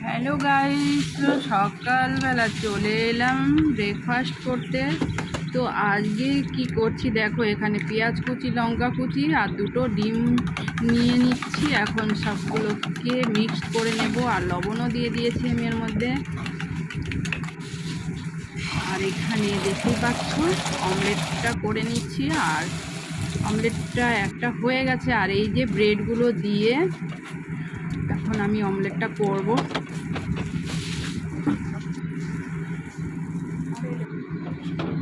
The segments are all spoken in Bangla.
হ্যালো গাইস, সকালবেলা চলে এলাম ব্রেকফাস্ট করতে। তো আজকে কি করছি দেখো, এখানে পেঁয়াজ কুচি, লঙ্কা কুচি আর দুটো ডিম নিয়ে নিচ্ছি। এখন সবগুলোকে মিক্স করে নেব, আর লবণও দিয়ে দিয়েছি আমি এর মধ্যে। আর এখানে দেখতেই পাচ্ছ অমলেটটা করে নিচ্ছি, আর অমলেটটা একটা হয়ে গেছে। আর এই যে ব্রেডগুলো দিয়ে এখন আমি অমলেটটা করব।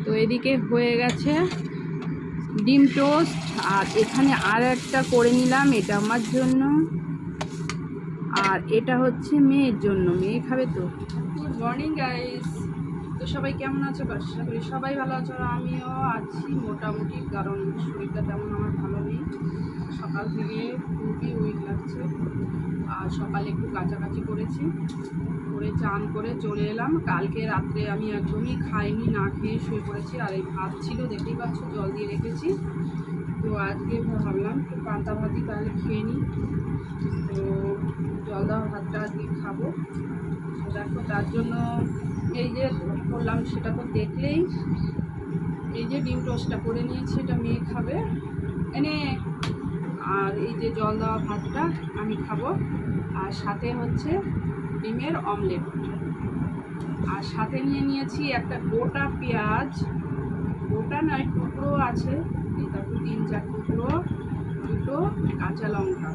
তো এদিকে হয়ে গেছে ডিম টোস্ট, আর এখানে আর একটা করে নিলাম, এটা আমার জন্য, আর এটা হচ্ছে মেয়ের জন্য, মেয়ে খাবে। তো গুড মর্নিং গাইস, তো সবাই কেমন আছো? আশা করি সবাই ভালো আছো, আর আমিও আছি মোটামুটি, কারণ শরীরটা তেমন আমার ভালো নেই। সকাল থেকে খুবই উইক লাগছে, আর সকালে একটু কাছাকাছি করেছি, করে চান করে চলে এলাম। কালকে রাত্রে আমি একদমই খাইনি, না খেয়ে শুয়ে পড়েছি। আর এই ভাত ছিল, দেখতেই পাচ্ছ জল দিয়ে রেখেছি। তো আজকে ভাবলাম একটু পান্তা ভাতই তাহলে খেয়ে নিই। তো জল দেওয়া ভাতটা আজকে খাবো। তো দেখো, তার জন্য এই যে করলাম সেটা তো দেখলেই, এই যে ডিম টোস্টটা করে নিয়েছি, এটা মেয়ে খাবে এনে। আর এই যে জল দেওয়া ভাতটা আমি খাবো, আর সাথে হচ্ছে ডিমের অমলেট, আর সাথে নিয়ে নিয়েছি একটা গোটা পেঁয়াজ, গোটা নয় টুকরো আছে, এই দেখো 3-4 টুকরো, দুটো কাঁচা লঙ্কা।